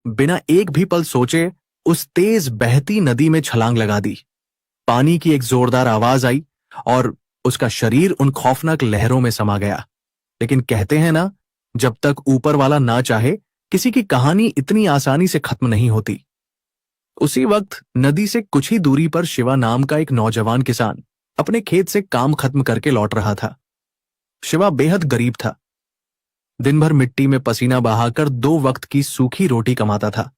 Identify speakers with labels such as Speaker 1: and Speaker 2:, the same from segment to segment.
Speaker 1: बिना एक भी पल सोचे उस तेज बहती नदी में छलांग लगा दी। पानी की एक जोरदार आवाज आई और उसका शरीर उन खौफनाक लहरों में समा गया। लेकिन कहते हैं ना, जब तक ऊपर वाला ना चाहे, किसी की कहानी इतनी आसानी से खत्म नहीं होती। उसी वक्त नदी से कुछ ही दूरी पर शिवा नाम का एक नौजवान किसान अपने खेत से काम खत्म करके लौट रहा था। शिवा बेहद गरीब था। दिन भर मिट्टी में पसीना बहाकर 2 वक्त की सूखी रोटी कमाता था।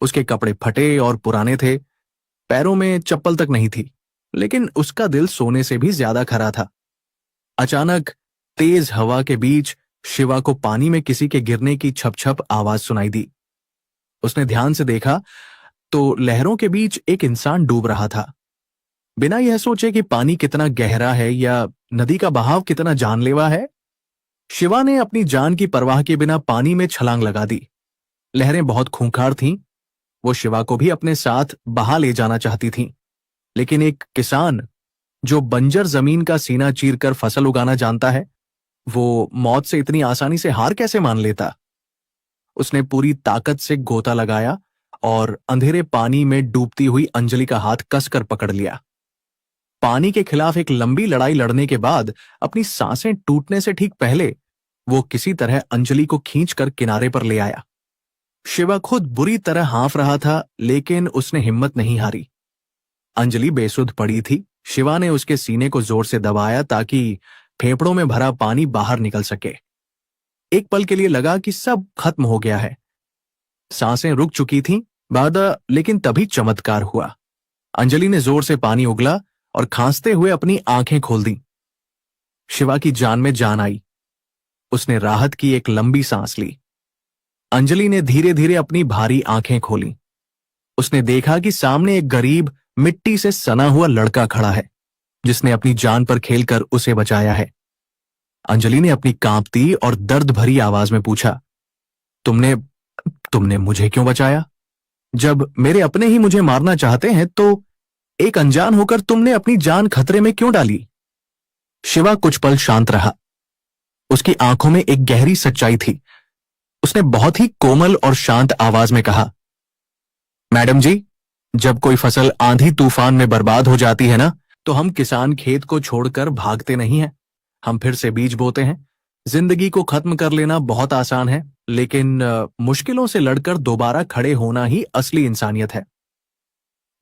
Speaker 1: उसके कपड़े फटे और पुराने थे, पैरों में चप्पल तक नहीं थी, लेकिन उसका दिल सोने से भी ज्यादा खरा था। अचानक तेज हवा के बीच शिवा को पानी में किसी के गिरने की छप छप आवाज सुनाई दी। उसने ध्यान से देखा तो लहरों के बीच एक इंसान डूब रहा था। बिना यह सोचे कि पानी कितना गहरा है या नदी का बहाव कितना जानलेवा है, शिवा ने अपनी जान की परवाह के बिना पानी में छलांग लगा दी। लहरें बहुत खूंखार थीं। वो शिवा को भी अपने साथ बहा ले जाना चाहती थीं, लेकिन एक किसान जो बंजर जमीन का सीना चीरकर फसल उगाना जानता है, वो मौत से इतनी आसानी से हार कैसे मान लेता। उसने पूरी ताकत से गोता लगाया और अंधेरे पानी में डूबती हुई अंजलि का हाथ कसकर पकड़ लिया। पानी के खिलाफ एक लंबी लड़ाई लड़ने के बाद अपनी सांसें टूटने से ठीक पहले वो किसी तरह अंजलि को खींचकर किनारे पर ले आया। शिवा खुद बुरी तरह हाँफ रहा था, लेकिन उसने हिम्मत नहीं हारी। अंजलि बेसुध पड़ी थी। शिवा ने उसके सीने को जोर से दबाया ताकि फेफड़ों में भरा पानी बाहर निकल सके। एक पल के लिए लगा कि सब खत्म हो गया है। सांसें रुक चुकी थीं, लेकिन तभी चमत्कार हुआ। अंजलि ने जोर से पानी उगला और खांसते हुए अपनी आंखें खोल दी। शिवा की जान में जान आई। उसने राहत की एक लंबी सांस ली। अंजलि ने धीरे धीरे अपनी भारी आंखें खोली। उसने देखा कि सामने एक गरीब मिट्टी से सना हुआ लड़का खड़ा है, जिसने अपनी जान पर खेलकर उसे बचाया है। अंजलि ने अपनी कांपती और दर्द भरी आवाज में पूछा, तुमने तुमने मुझे क्यों बचाया? जब मेरे अपने ही मुझे मारना चाहते हैं तो एक अनजान होकर तुमने अपनी जान खतरे में क्यों डाली? शिवा कुछ पल शांत रहा। उसकी आंखों में एक गहरी सच्चाई थी। उसने बहुत ही कोमल और शांत आवाज में कहा, मैडम जी, जब कोई फसल आंधी तूफान में बर्बाद हो जाती है ना, तो हम किसान खेत को छोड़कर भागते नहीं हैं। हम फिर से बीज बोते हैं। जिंदगी को खत्म कर लेना बहुत आसान है, लेकिन मुश्किलों से लड़कर दोबारा खड़े होना ही असली इंसानियत है।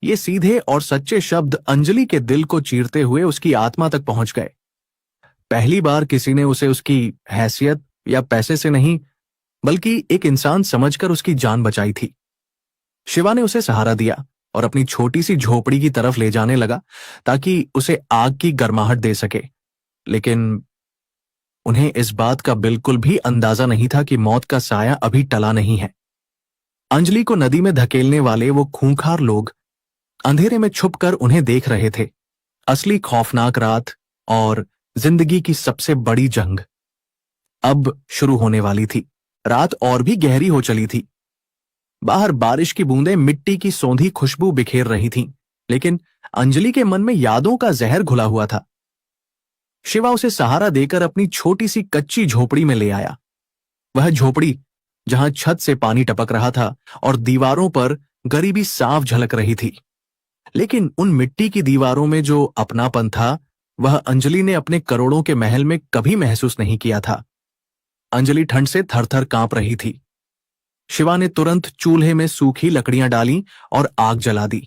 Speaker 1: ये सीधे और सच्चे शब्द अंजलि के दिल को चीरते हुए उसकी आत्मा तक पहुंच गए। पहली बार किसी ने उसे उसकी हैसियत या पैसे से नहीं, बल्कि एक इंसान समझकर उसकी जान बचाई थी। शिवा ने उसे सहारा दिया और अपनी छोटी सी झोपड़ी की तरफ ले जाने लगा ताकि उसे आग की गर्माहट दे सके। लेकिन उन्हें इस बात का बिल्कुल भी अंदाजा नहीं था कि मौत का साया अभी टला नहीं है। अंजलि को नदी में धकेलने वाले वो खूंखार लोग अंधेरे में छुपकर उन्हें देख रहे थे। असली खौफनाक रात और जिंदगी की सबसे बड़ी जंग अब शुरू होने वाली थी। रात और भी गहरी हो चली थी। बाहर बारिश की बूंदें मिट्टी की सौंधी खुशबू बिखेर रही थीं, लेकिन अंजलि के मन में यादों का जहर घुला हुआ था। शिवा उसे सहारा देकर अपनी छोटी सी कच्ची झोपड़ी में ले आया। वह झोपड़ी जहां छत से पानी टपक रहा था और दीवारों पर गरीबी साफ झलक रही थी, लेकिन उन मिट्टी की दीवारों में जो अपनापन था, वह अंजलि ने अपने करोड़ों के महल में कभी महसूस नहीं किया था। अंजलि ठंड से थरथर कांप रही थी। शिवा ने तुरंत चूल्हे में सूखी लकड़ियां डाली और आग जला दी।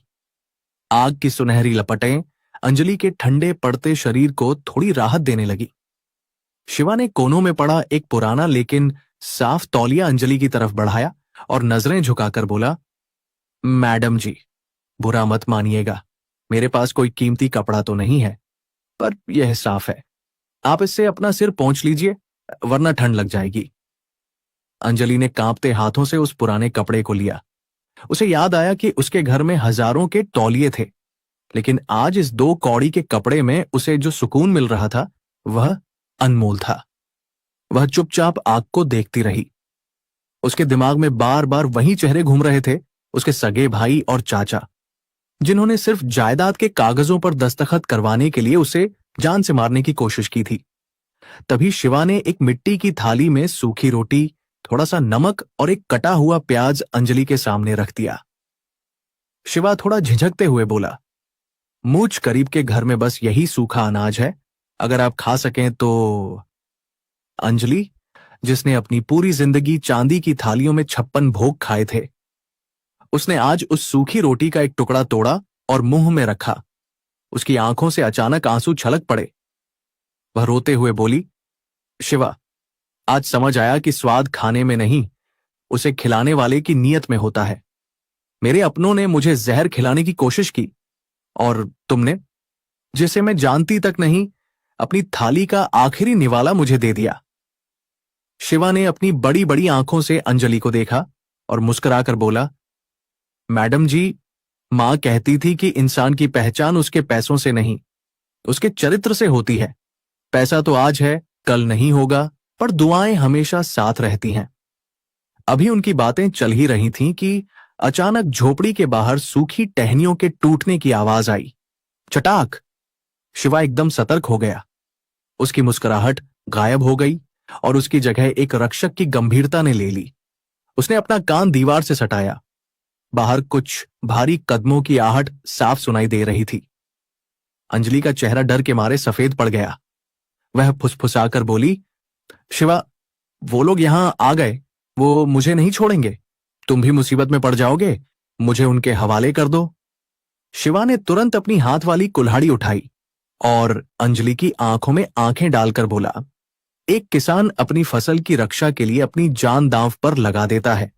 Speaker 1: आग की सुनहरी लपटें अंजलि के ठंडे पड़ते शरीर को थोड़ी राहत देने लगी। शिवा ने कोनों में पड़ा एक पुराना लेकिन साफ तौलिया अंजलि की तरफ बढ़ाया और नजरें झुकाकर बोला, मैडम जी, बुरा मत मानिएगा, मेरे पास कोई कीमती कपड़ा तो नहीं है, पर यह साफ है। आप इससे अपना सिर पोंछ लीजिए, वरना ठंड लग जाएगी। अंजलि ने कांपते हाथों से उस पुराने कपड़े को लिया। उसे याद आया कि उसके घर में हजारों के तौलिए थे, लेकिन आज इस 2 कौड़ी के कपड़े में उसे जो सुकून मिल रहा था, वह अनमोल था। वह चुपचाप आग को देखती रही। उसके दिमाग में बार बार वही चेहरे घूम रहे थे, उसके सगे भाई और चाचा, जिन्होंने सिर्फ जायदाद के कागजों पर दस्तखत करवाने के लिए उसे जान से मारने की कोशिश की थी। तभी शिवा ने एक मिट्टी की थाली में सूखी रोटी, थोड़ा सा नमक और एक कटा हुआ प्याज अंजलि के सामने रख दिया। शिवा थोड़ा झिझकते हुए बोला, मूछ करीब के घर में बस यही सूखा अनाज है, अगर आप खा सकें तो। अंजलि, जिसने अपनी पूरी जिंदगी चांदी की थालियों में 56 भोग खाए थे, उसने आज उस सूखी रोटी का एक टुकड़ा तोड़ा और मुंह में रखा। उसकी आंखों से अचानक आंसू छलक पड़े। वह रोते हुए बोली, शिवा, आज समझ आया कि स्वाद खाने में नहीं, उसे खिलाने वाले की नीयत में होता है। मेरे अपनों ने मुझे जहर खिलाने की कोशिश की, और तुमने, जिसे मैं जानती तक नहीं, अपनी थाली का आखिरी निवाला मुझे दे दिया। शिवा ने अपनी बड़ी बड़ी आंखों से अंजलि को देखा और मुस्कुराकर बोला, मैडम जी, मां कहती थी कि इंसान की पहचान उसके पैसों से नहीं, उसके चरित्र से होती है। पैसा तो आज है, कल नहीं होगा, पर दुआएं हमेशा साथ रहती हैं। अभी उनकी बातें चल ही रही थीं कि अचानक झोपड़ी के बाहर सूखी टहनियों के टूटने की आवाज आई। चटाक! शिवा एकदम सतर्क हो गया। उसकी मुस्कुराहट गायब हो गई और उसकी जगह एक रक्षक की गंभीरता ने ले ली। उसने अपना कान दीवार से सटाया। बाहर कुछ भारी कदमों की आहट साफ सुनाई दे रही थी। अंजलि का चेहरा डर के मारे सफेद पड़ गया। वह फुसफुसाकर बोली, शिवा, वो लोग यहां आ गए, वो मुझे नहीं छोड़ेंगे। तुम भी मुसीबत में पड़ जाओगे, मुझे उनके हवाले कर दो। शिवा ने तुरंत अपनी हाथ वाली कुल्हाड़ी उठाई और अंजलि की आंखों में आंखें डालकर बोला, एक किसान अपनी फसल की रक्षा के लिए अपनी जान दांव पर लगा देता है,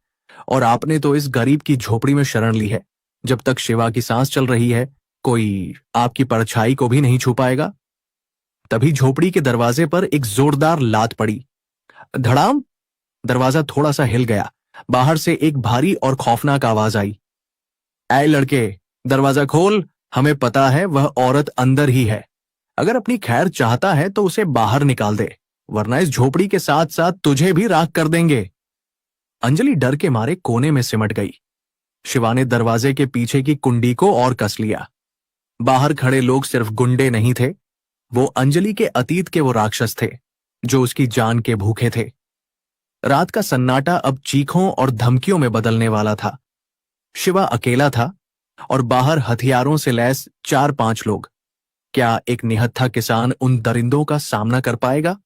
Speaker 1: और आपने तो इस गरीब की झोपड़ी में शरण ली है। जब तक शिवा की सांस चल रही है, कोई आपकी परछाई को भी नहीं छू पाएगा। तभी झोपड़ी के दरवाजे पर एक जोरदार लात पड़ी। धड़ाम! दरवाजा थोड़ा सा हिल गया। बाहर से एक भारी और खौफनाक आवाज आई, ऐ लड़के, दरवाजा खोल, हमें पता है वह औरत अंदर ही है। अगर अपनी खैर चाहता है तो उसे बाहर निकाल दे, वरना इस झोपड़ी के साथ साथ तुझे भी राख कर देंगे। अंजलि डर के मारे कोने में सिमट गई। शिवा ने दरवाजे के पीछे की कुंडी को और कस लिया। बाहर खड़े लोग सिर्फ गुंडे नहीं थे, वो अंजलि के अतीत के वो राक्षस थे जो उसकी जान के भूखे थे। रात का सन्नाटा अब चीखों और धमकियों में बदलने वाला था। शिवा अकेला था और बाहर हथियारों से लैस 4-5 लोग। क्या एक निहत्था किसान उन दरिंदों का सामना कर पाएगा?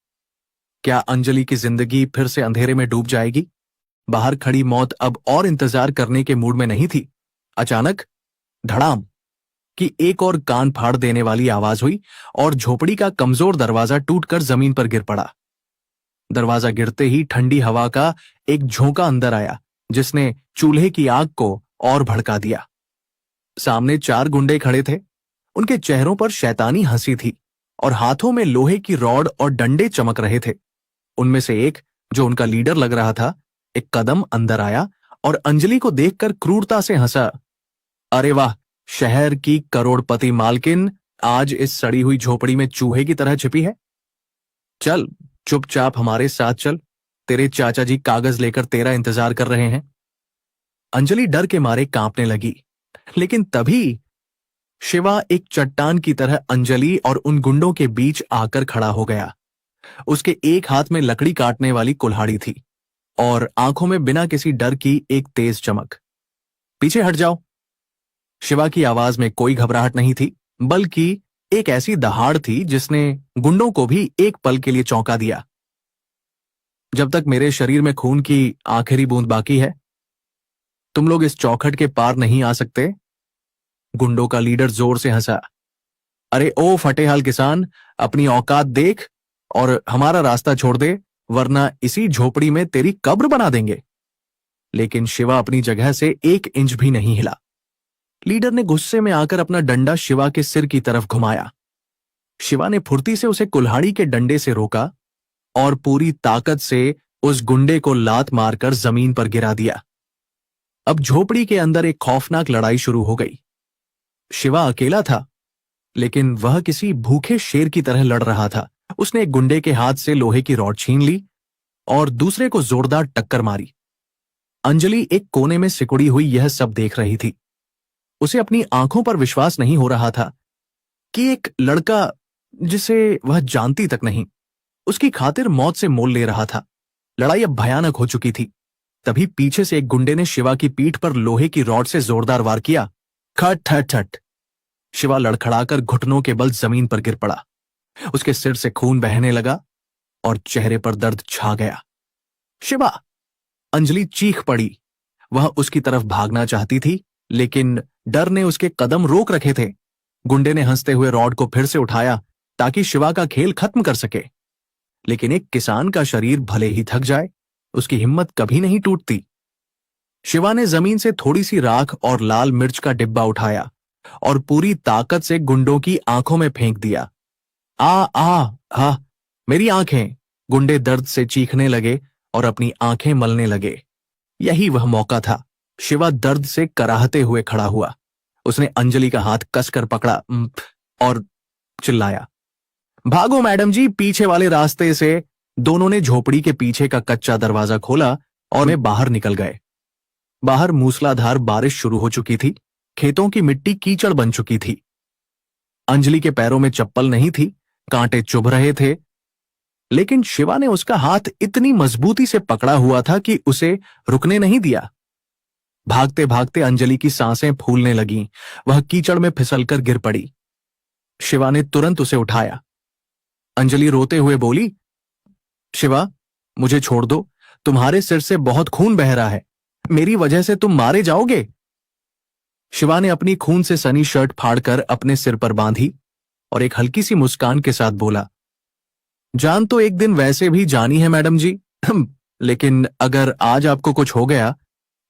Speaker 1: क्या अंजलि की जिंदगी फिर से अंधेरे में डूब जाएगी? बाहर खड़ी मौत अब और इंतजार करने के मूड में नहीं थी। अचानक धड़ाम की एक और कान फाड़ देने वाली आवाज हुई और झोपड़ी का कमजोर दरवाजा टूटकर जमीन पर गिर पड़ा। दरवाजा गिरते ही ठंडी हवा का एक झोंका अंदर आया, जिसने चूल्हे की आग को और भड़का दिया। सामने 4 गुंडे खड़े थे। उनके चेहरों पर शैतानी हंसी थी और हाथों में लोहे की रॉड और डंडे चमक रहे थे। उनमें से एक, जो उनका लीडर लग रहा था, एक कदम अंदर आया और अंजलि को देखकर क्रूरता से हंसा। अरे वाह, शहर की करोड़पति मालकिन आज इस सड़ी हुई झोपड़ी में चूहे की तरह छिपी है। चल, चुपचाप हमारे साथ चल, तेरे चाचा जी कागज लेकर तेरा इंतजार कर रहे हैं। अंजलि डर के मारे कांपने लगी, लेकिन तभी शिवा एक चट्टान की तरह अंजलि और उन गुंडों के बीच आकर खड़ा हो गया। उसके एक हाथ में लकड़ी काटने वाली कुल्हाड़ी थी और आंखों में बिना किसी डर की एक तेज चमक। पीछे हट जाओ। शिवा की आवाज में कोई घबराहट नहीं थी, बल्कि एक ऐसी दहाड़ थी जिसने गुंडों को भी एक पल के लिए चौंका दिया। जब तक मेरे शरीर में खून की आखिरी बूंद बाकी है, तुम लोग इस चौखट के पार नहीं आ सकते। गुंडों का लीडर जोर से हंसा। अरे ओ फटेहाल किसान, अपनी औकात देख और हमारा रास्ता छोड़ दे, वरना इसी झोपड़ी में तेरी कब्र बना देंगे। लेकिन शिवा अपनी जगह से 1 इंच भी नहीं हिला। लीडर ने गुस्से में आकर अपना डंडा शिवा के सिर की तरफ घुमाया। शिवा ने फुर्ती से उसे कुल्हाड़ी के डंडे से रोका और पूरी ताकत से उस गुंडे को लात मारकर जमीन पर गिरा दिया। अब झोपड़ी के अंदर एक खौफनाक लड़ाई शुरू हो गई। शिवा अकेला था, लेकिन वह किसी भूखे शेर की तरह लड़ रहा था। उसने एक गुंडे के हाथ से लोहे की रॉड छीन ली और दूसरे को जोरदार टक्कर मारी। अंजलि एक कोने में सिकुड़ी हुई यह सब देख रही थी। उसे अपनी आंखों पर विश्वास नहीं हो रहा था कि एक लड़का, जिसे वह जानती तक नहीं, उसकी खातिर मौत से मोल ले रहा था। लड़ाई अब भयानक हो चुकी थी। तभी पीछे से एक गुंडे ने शिवा की पीठ पर लोहे की रॉड से जोरदार वार किया। खट खट खट। शिवा लड़खड़ाकर घुटनों के बल जमीन पर गिर पड़ा। उसके सिर से खून बहने लगा और चेहरे पर दर्द छा गया। शिवा! अंजलि चीख पड़ी। वह उसकी तरफ भागना चाहती थी, लेकिन डर ने उसके कदम रोक रखे थे। गुंडे ने हंसते हुए रॉड को फिर से उठाया ताकि शिवा का खेल खत्म कर सके। लेकिन एक किसान का शरीर भले ही थक जाए, उसकी हिम्मत कभी नहीं टूटती। शिवा ने जमीन से थोड़ी सी राख और लाल मिर्च का डिब्बा उठाया और पूरी ताकत से गुंडों की आंखों में फेंक दिया। आ आ हा, मेरी आंखें! गुंडे दर्द से चीखने लगे और अपनी आंखें मलने लगे। यही वह मौका था। शिवा दर्द से कराहते हुए खड़ा हुआ। उसने अंजलि का हाथ कसकर पकड़ा और चिल्लाया, भागो मैडम जी, पीछे वाले रास्ते से। दोनों ने झोपड़ी के पीछे का कच्चा दरवाजा खोला और वे बाहर निकल गए। बाहर मूसलाधार बारिश शुरू हो चुकी थी। खेतों की मिट्टी कीचड़ बन चुकी थी। अंजलि के पैरों में चप्पल नहीं थी, कांटे चुभ रहे थे, लेकिन शिवा ने उसका हाथ इतनी मजबूती से पकड़ा हुआ था कि उसे रुकने नहीं दिया। भागते भागते अंजलि की सांसें फूलने लगीं। वह कीचड़ में फिसलकर गिर पड़ी। शिवा ने तुरंत उसे उठाया। अंजलि रोते हुए बोली, शिवा, मुझे छोड़ दो। तुम्हारे सिर से बहुत खून बह रहा है। मेरी वजह से तुम मारे जाओगे। शिवा ने अपनी खून से सनी शर्ट फाड़कर अपने सिर पर बांधी और एक हल्की सी मुस्कान के साथ बोला, जान तो एक दिन वैसे भी जानी है मैडम जी, लेकिन अगर आज आपको कुछ हो गया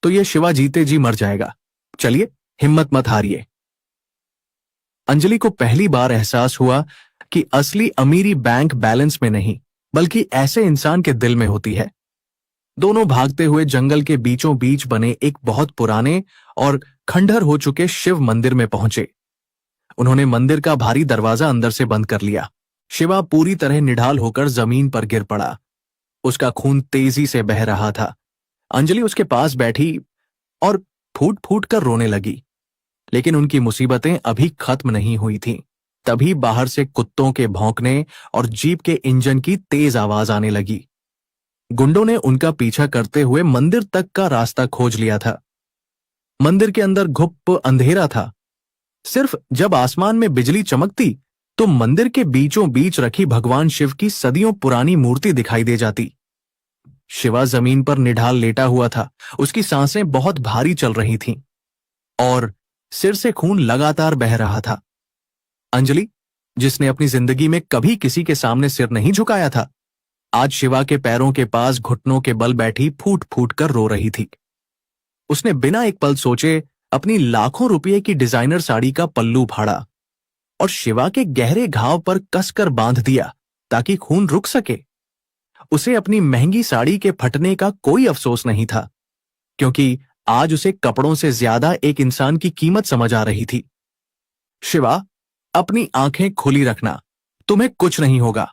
Speaker 1: तो यह शिवा जीते जी मर जाएगा। चलिए, हिम्मत मत हारिए। अंजलि को पहली बार एहसास हुआ कि असली अमीरी बैंक बैलेंस में नहीं, बल्कि ऐसे इंसान के दिल में होती है। दोनों भागते हुए जंगल के बीचों बीच बने एक बहुत पुराने और खंडहर हो चुके शिव मंदिर में पहुंचे। उन्होंने मंदिर का भारी दरवाजा अंदर से बंद कर लिया। शिवा पूरी तरह निढाल होकर जमीन पर गिर पड़ा। उसका खून तेजी से बह रहा था। अंजलि उसके पास बैठी और फूट फूट कर रोने लगी, लेकिन उनकी मुसीबतें अभी खत्म नहीं हुई थीं। तभी बाहर से कुत्तों के भौंकने और जीप के इंजन की तेज आवाज आने लगी। गुंडों ने उनका पीछा करते हुए मंदिर तक का रास्ता खोज लिया था। मंदिर के अंदर घुप अंधेरा था। सिर्फ जब आसमान में बिजली चमकती तो मंदिर के बीचों बीच रखी भगवान शिव की सदियों पुरानी मूर्ति दिखाई दे जाती। शिवा जमीन पर निढाल लेटा हुआ था। उसकी सांसें बहुत भारी चल रही थीं और सिर से खून लगातार बह रहा था। अंजलि, जिसने अपनी जिंदगी में कभी किसी के सामने सिर नहीं झुकाया था, आज शिवा के पैरों के पास घुटनों के बल बैठी फूट फूट कर रो रही थी। उसने बिना एक पल सोचे अपनी लाखों रुपए की डिजाइनर साड़ी का पल्लू फाड़ा और शिवा के गहरे घाव पर कसकर बांध दिया ताकि खून रुक सके। उसे अपनी महंगी साड़ी के फटने का कोई अफसोस नहीं था, क्योंकि आज उसे कपड़ों से ज्यादा एक इंसान की कीमत समझ आ रही थी। शिवा, अपनी आंखें खुली रखना, तुम्हें कुछ नहीं होगा।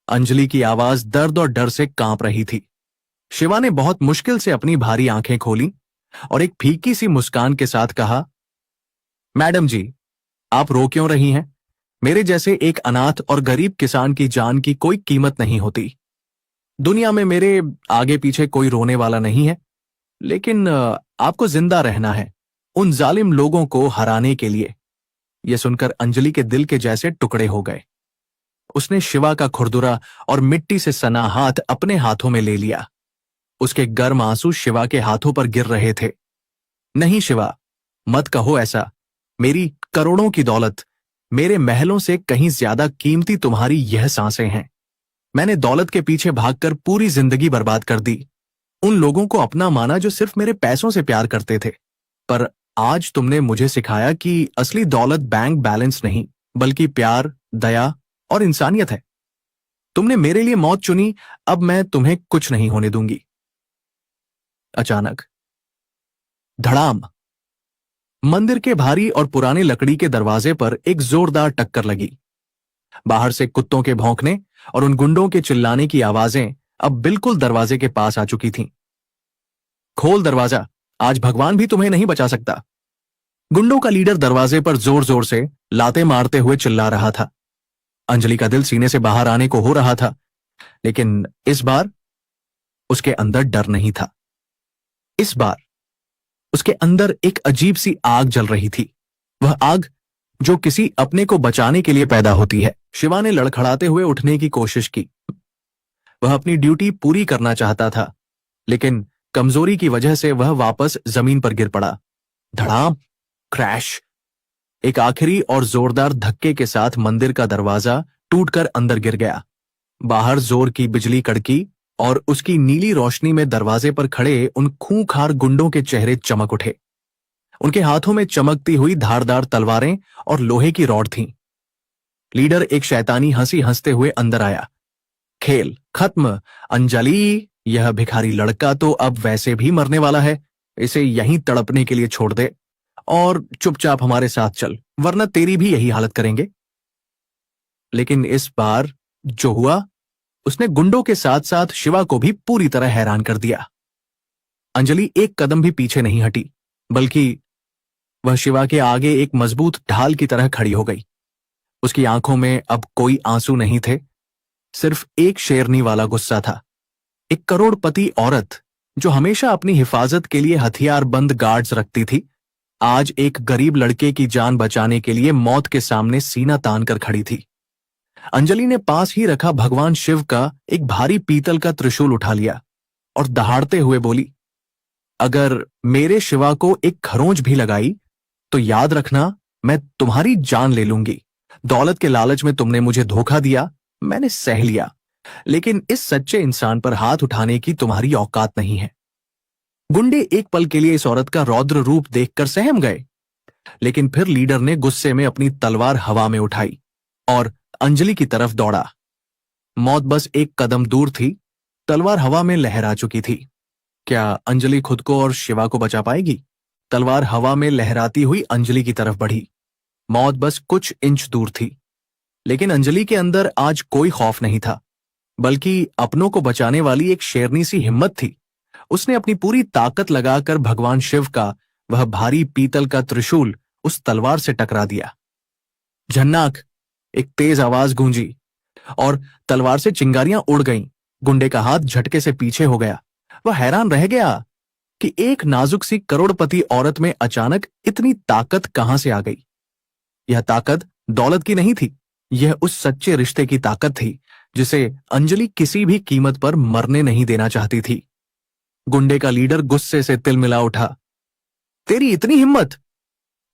Speaker 1: अंजलि की आवाज दर्द और डर से कांप रही थी। शिवा ने बहुत मुश्किल से अपनी भारी आंखें खोली और एक फीकी सी मुस्कान के साथ कहा, मैडम जी, आप रो क्यों रही हैं? मेरे जैसे एक अनाथ और गरीब किसान की जान की कोई कीमत नहीं होती। दुनिया में मेरे आगे पीछे कोई रोने वाला नहीं है, लेकिन आपको जिंदा रहना है उन जालिम लोगों को हराने के लिए। यह सुनकर अंजलि के दिल के जैसे टुकड़े हो गए। उसने शिवा का खुरदुरा और मिट्टी से सना हाथ अपने हाथों में ले लिया। उसके गर्म आंसू शिवा के हाथों पर गिर रहे थे। नहीं शिवा, मत कहो ऐसा। मेरी करोड़ों की दौलत, मेरे महलों से कहीं ज्यादा कीमती तुम्हारी यह सांसें हैं। मैंने दौलत के पीछे भागकर पूरी जिंदगी बर्बाद कर दी। उन लोगों को अपना माना जो सिर्फ मेरे पैसों से प्यार करते थे। पर आज तुमने मुझे सिखाया कि असली दौलत बैंक बैलेंस नहीं, बल्कि प्यार, दया और इंसानियत है। तुमने मेरे लिए मौत चुनी, अब मैं तुम्हें कुछ नहीं होने दूंगी। अचानक धड़ाम! मंदिर के भारी और पुराने लकड़ी के दरवाजे पर एक जोरदार टक्कर लगी। बाहर से कुत्तों के भौंकने और उन गुंडों के चिल्लाने की आवाजें अब बिल्कुल दरवाजे के पास आ चुकी थीं। खोल दरवाजा, आज भगवान भी तुम्हें नहीं बचा सकता। गुंडों का लीडर दरवाजे पर जोर जोर से लाते मारते हुए चिल्ला रहा था। अंजलि का दिल सीने से बाहर आने को हो रहा था, लेकिन इस बार उसके अंदर डर नहीं था। इस बार उसके अंदर एक अजीब सी आग जल रही थी, वह आग जो किसी अपने को बचाने के लिए पैदा होती है। शिवा ने लड़खड़ाते हुए उठने की कोशिश की। वह अपनी ड्यूटी पूरी करना चाहता था, लेकिन कमजोरी की वजह से वह वापस जमीन पर गिर पड़ा। धड़ाम, क्रैश। एक आखिरी और जोरदार धक्के के साथ मंदिर का दरवाजा टूटकर अंदर गिर गया। बाहर जोर की बिजली कड़की और उसकी नीली रोशनी में दरवाजे पर खड़े उन खूंखार गुंडों के चेहरे चमक उठे। उनके हाथों में चमकती हुई धारदार तलवारें और लोहे की रॉड थीं। लीडर एक शैतानी हंसी हंसते हुए अंदर आया। खेल खत्म अंजलि, यह भिखारी लड़का तो अब वैसे भी मरने वाला है, इसे यहीं तड़पने के लिए छोड़ दे और चुपचाप हमारे साथ चल, वरना तेरी भी यही हालत करेंगे। लेकिन इस बार जो हुआ, उसने गुंडों के साथ साथ शिवा को भी पूरी तरह हैरान कर दिया। अंजलि एक कदम भी पीछे नहीं हटी, बल्कि वह शिवा के आगे एक मजबूत ढाल की तरह खड़ी हो गई। उसकी आंखों में अब कोई आंसू नहीं थे, सिर्फ एक शेरनी वाला गुस्सा था। एक करोड़पति औरत जो हमेशा अपनी हिफाजत के लिए हथियारबंद गार्ड्स रखती थी, आज एक गरीब लड़के की जान बचाने के लिए मौत के सामने सीना तान कर खड़ी थी। अंजलि ने पास ही रखा भगवान शिव का एक भारी पीतल का त्रिशूल उठा लिया और दहाड़ते हुए बोली, अगर मेरे शिवा को एक खरोंच भी लगाई तो याद रखना, मैं तुम्हारी जान ले लूंगी। दौलत के लालच में तुमने मुझे धोखा दिया, मैंने सह लिया, लेकिन इस सच्चे इंसान पर हाथ उठाने की तुम्हारी औकात नहीं है। गुंडे एक पल के लिए इस औरत का रौद्र रूप देखकर सहम गए, लेकिन फिर लीडर ने गुस्से में अपनी तलवार हवा में उठाई और अंजलि की तरफ दौड़ा। मौत बस एक कदम दूर थी, तलवार हवा में लहरा चुकी थी। क्या अंजलि खुद को और शिवा को बचा पाएगी? तलवार हवा में लहराती हुई अंजलि की तरफ बढ़ी। मौत बस कुछ इंच दूर थी, लेकिन अंजलि के अंदर आज कोई खौफ नहीं था, बल्कि अपनों को बचाने वाली एक शेरनी सी हिम्मत थी। उसने अपनी पूरी ताकत लगाकर भगवान शिव का वह भारी पीतल का त्रिशूल उस तलवार से टकरा दिया। झन्नाक, एक तेज आवाज गूंजी और तलवार से चिंगारियां उड़ गईं। गुंडे का हाथ झटके से पीछे हो गया। वह हैरान रह गया कि एक नाजुक सी करोड़पति औरत में अचानक इतनी ताकत कहां से आ गई। यह ताकत दौलत की नहीं थी, यह उस सच्चे रिश्ते की ताकत थी जिसे अंजलि किसी भी कीमत पर मरने नहीं देना चाहती थी। गुंडे का लीडर गुस्से से तिलमिला उठा। तेरी इतनी हिम्मत!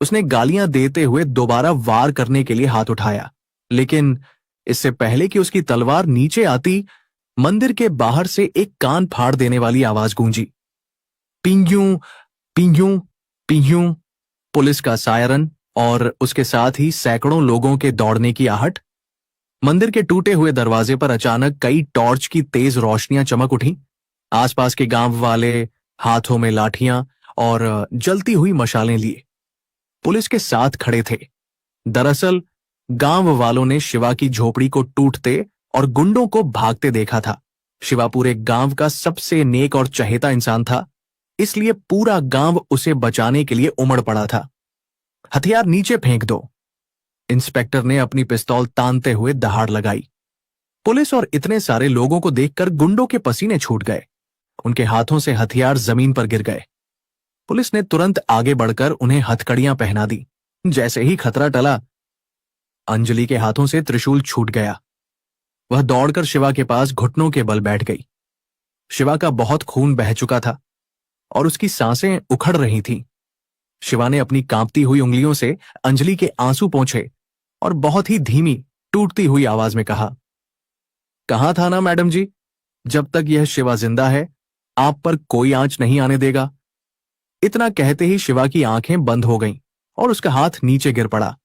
Speaker 1: उसने गालियां देते हुए दोबारा वार करने के लिए हाथ उठाया, लेकिन इससे पहले कि उसकी तलवार नीचे आती, मंदिर के बाहर से एक कान फाड़ देने वाली आवाज गूंजी। पिंग्यूं, पिंग्यूं, पिंग्यूं। पुलिस का सायरन और उसके साथ ही सैकड़ों लोगों के दौड़ने की आहट। मंदिर के टूटे हुए दरवाजे पर अचानक कई टॉर्च की तेज रोशनियां चमक उठी। आसपास के गांव वाले हाथों में लाठियां और जलती हुई मशालें लिए पुलिस के साथ खड़े थे। दरअसल गांव वालों ने शिवा की झोपड़ी को टूटते और गुंडों को भागते देखा था। शिवा पूरे गांव का सबसे नेक और चहेता इंसान था, इसलिए पूरा गांव उसे बचाने के लिए उमड़ पड़ा था। हथियार नीचे फेंक दो, इंस्पेक्टर ने अपनी पिस्तौल तानते हुए दहाड़ लगाई। पुलिस और इतने सारे लोगों को देखकर गुंडों के पसीने छूट गए। उनके हाथों से हथियार जमीन पर गिर गए। पुलिस ने तुरंत आगे बढ़कर उन्हें हथकड़ियां पहना दी। जैसे ही खतरा टला, अंजलि के हाथों से त्रिशूल छूट गया। वह दौड़कर शिवा के पास घुटनों के बल बैठ गई। शिवा का बहुत खून बह चुका था और उसकी सांसें उखड़ रही थीं। शिवा ने अपनी कांपती हुई उंगलियों से अंजलि के आंसू पोंछे और बहुत ही धीमी, टूटती हुई आवाज में कहा, कहा था ना मैडम जी, जब तक यह शिवा जिंदा है आप पर कोई आंच नहीं आने देगा। इतना कहते ही शिवा की आंखें बंद हो गईं और उसका हाथ नीचे गिर पड़ा।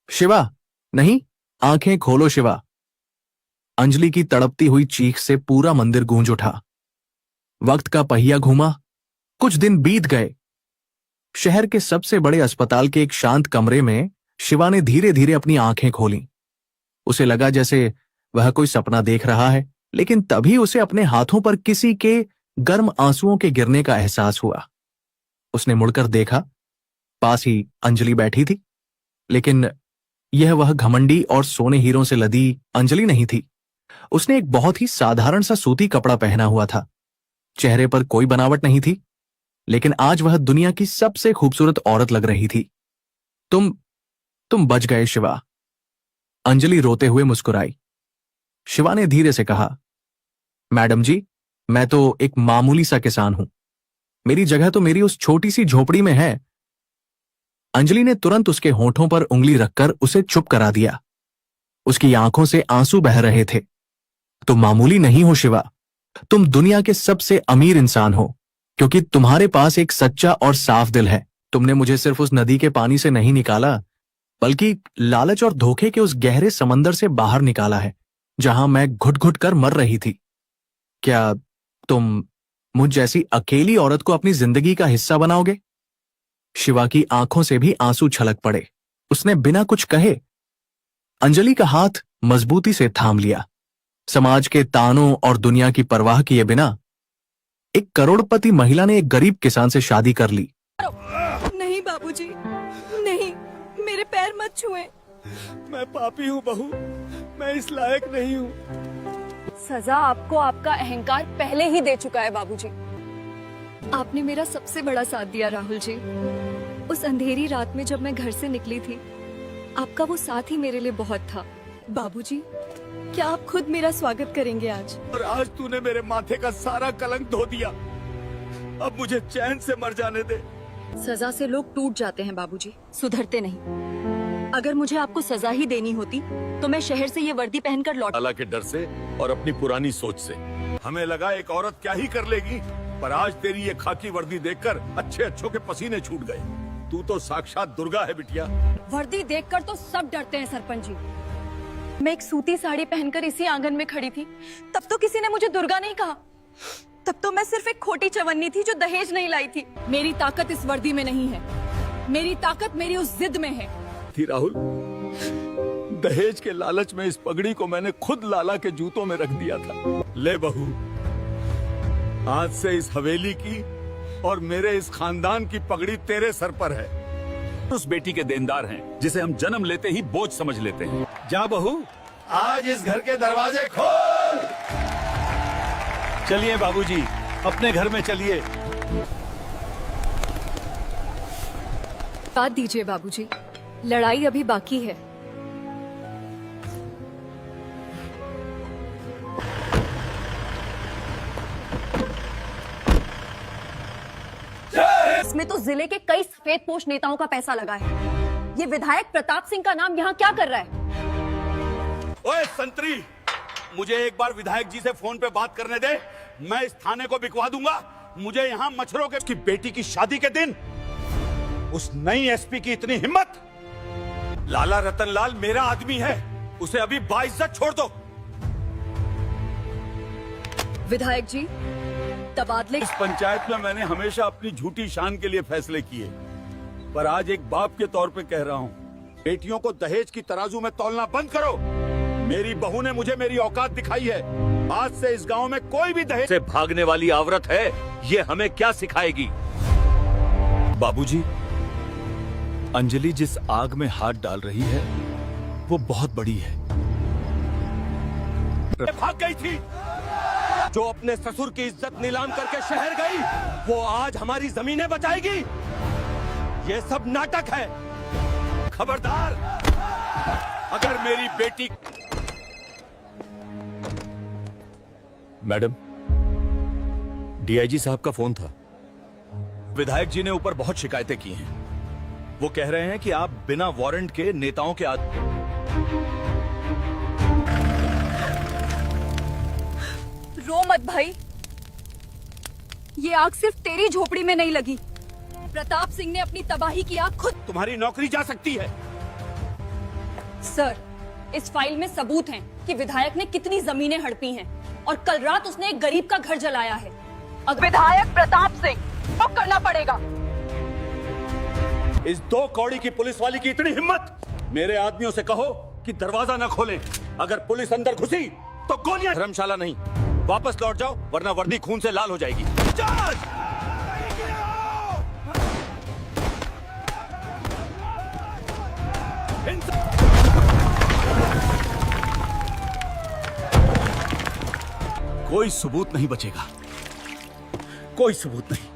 Speaker 1: शिवा, नहीं, आंखें खोलो शिवा। अंजलि की तड़पती हुई चीख से पूरा मंदिर गूंज उठा। वक्त का पहिया घूमा। कुछ दिन बीत गए। शहर के सबसे बड़े अस्पताल के एक शांत कमरे में शिवा ने धीरे धीरे अपनी आंखें खोलीं। उसे लगा जैसे वह कोई सपना देख रहा है, लेकिन तभी उसे अपने हाथों पर किसी के गर्म आंसुओं के गिरने का एहसास हुआ। उसने मुड़कर देखा, पास ही अंजलि बैठी थी, लेकिन यह वह घमंडी और सोने हीरों से लदी अंजलि नहीं थी। उसने एक बहुत ही साधारण सा सूती कपड़ा पहना हुआ था। चेहरे पर कोई बनावट नहीं थी, लेकिन आज वह दुनिया की सबसे खूबसूरत औरत लग रही थी। तुम बच गए शिवा। अंजलि रोते हुए मुस्कुराई। शिवा ने धीरे से कहा, मैडम जी, मैं तो एक मामूली सा किसान हूं। मेरी जगह तो मेरी उस छोटी सी झोपड़ी में है। अंजलि ने तुरंत उसके होठों पर उंगली रखकर उसे चुप करा दिया। उसकी आंखों से आंसू बह रहे थे। तुम मामूली नहीं हो शिवा, तुम दुनिया के सबसे अमीर इंसान हो, क्योंकि तुम्हारे पास एक सच्चा और साफ दिल है। तुमने मुझे सिर्फ उस नदी के पानी से नहीं निकाला, बल्कि लालच और धोखे के उस गहरे समंदर से बाहर निकाला है, जहां मैं घुट घुट कर मर रही थी। क्या तुम मुझ जैसी अकेली औरत को अपनी जिंदगी का हिस्सा बनाओगे? शिवा की आंखों से भी आंसू छलक पड़े। उसने बिना कुछ कहे अंजलि का हाथ मजबूती से थाम लिया। समाज के तानों और दुनिया की परवाह किए बिना एक करोड़पति महिला ने एक गरीब किसान से शादी कर ली।
Speaker 2: नहीं बाबूजी, नहीं, मेरे पैर मत छुए।
Speaker 3: मैं पापी हूँ बहू, मैं इस लायक नहीं हूँ।
Speaker 2: सजा आपको आपका अहंकार पहले ही दे चुका है बाबूजी। आपने मेरा सबसे बड़ा साथ दिया राहुल जी। उस अंधेरी रात में जब मैं घर से निकली थी, आपका वो साथ ही मेरे लिए बहुत था। बाबूजी, क्या आप खुद मेरा स्वागत करेंगे आज?
Speaker 3: और आज तूने मेरे माथे का सारा कलंक धो दिया। अब मुझे चैन से मर जाने दे।
Speaker 2: सजा से लोग टूट जाते हैं बाबूजी, सुधरते नहीं। अगर मुझे आपको सजा ही देनी होती तो मैं शहर से ये वर्दी पहनकर लौट।
Speaker 3: अल्लाह के डर से और अपनी पुरानी सोच से हमें लगा एक औरत क्या ही कर लेगी, पर आज तेरी ये खाकी वर्दी देखकर अच्छे अच्छों के पसीने छूट गए। तू तो साक्षात दुर्गा है बिटिया।
Speaker 2: वर्दी देखकर तो सब डरते हैं सरपंच जी। मैं एक सूती साड़ी पहनकर इसी आंगन में खड़ी थी, तब तो किसी ने मुझे दुर्गा नहीं कहा। तब तो मैं सिर्फ एक खोटी चवन्नी थी जो दहेज नहीं लाई थी। मेरी ताकत इस वर्दी में नहीं है, मेरी ताकत मेरी उस जिद में है।
Speaker 3: थी राहुल, दहेज के लालच में इस पगड़ी को मैंने खुद लाला के जूतों में रख दिया था। ले बहू, आज से इस हवेली की और मेरे इस खानदान की पगड़ी तेरे सर पर है। उस बेटी के देनदार हैं जिसे हम जन्म लेते ही बोझ समझ लेते हैं। जा बहू, आज इस घर के दरवाजे खोल। चलिए बाबूजी, अपने घर में चलिए।
Speaker 2: बात दीजिए बाबूजी, लड़ाई अभी बाकी है। इसमें तो जिले के कई सफेदपोश नेताओं का पैसा लगा है। ये विधायक प्रताप सिंह का नाम यहाँ क्या कर रहा है?
Speaker 3: ओए संतरी, मुझे एक बार विधायक जी से फोन पे बात करने दे। मैं इस थाने को बिकवा दूंगा। मुझे यहाँ मच्छरों के की बेटी की शादी के दिन उस नई एसपी की इतनी हिम्मत। लाला रतनलाल मेरा आदमी है, उसे अभी बाइज्जत छोड़ दो।
Speaker 2: विधायक जी, तबादले।
Speaker 3: इस पंचायत में मैंने हमेशा अपनी झूठी शान के लिए फैसले किए, पर आज एक बाप के तौर पे कह रहा हूँ, बेटियों को दहेज की तराजू में तौलना बंद करो। मेरी बहू ने मुझे मेरी औकात दिखाई है। आज से इस गांव में कोई भी दहेज से भागने वाली औरत है, ये हमें क्या सिखाएगी? बाबूजी, अंजलि जिस आग में हाथ डाल रही है वो बहुत बड़ी है। भाग गई थी, जो अपने ससुर की इज्जत नीलाम करके शहर गई, वो आज हमारी जमीनें बचाएगी। ये सब नाटक है। खबरदार, अगर मेरी बेटी। मैडम, डीआईजी साहब का फोन था। विधायक जी ने ऊपर बहुत शिकायतें की हैं। वो कह रहे हैं कि आप बिना वारंट के नेताओं के
Speaker 2: रो मत भाई, ये आग सिर्फ तेरी झोपड़ी में नहीं लगी। प्रताप सिंह ने अपनी तबाही की आग खुद।
Speaker 3: तुम्हारी नौकरी जा सकती है।
Speaker 2: सर, इस फाइल में सबूत हैं कि विधायक ने कितनी जमीनें हड़पी हैं और कल रात उसने एक गरीब का घर जलाया है। विधायक प्रताप सिंह को करना पड़ेगा।
Speaker 3: इस 2 कौड़ी की पुलिस वाली की इतनी हिम्मत। मेरे आदमियों से कहो कि दरवाजा न खोलें। अगर पुलिस अंदर घुसी तो गोलियां। धर्मशाला नहीं, वापस लौट जाओ, वरना वर्दी खून से लाल हो जाएगी। कोई सबूत नहीं बचेगा। कोई सबूत नहीं।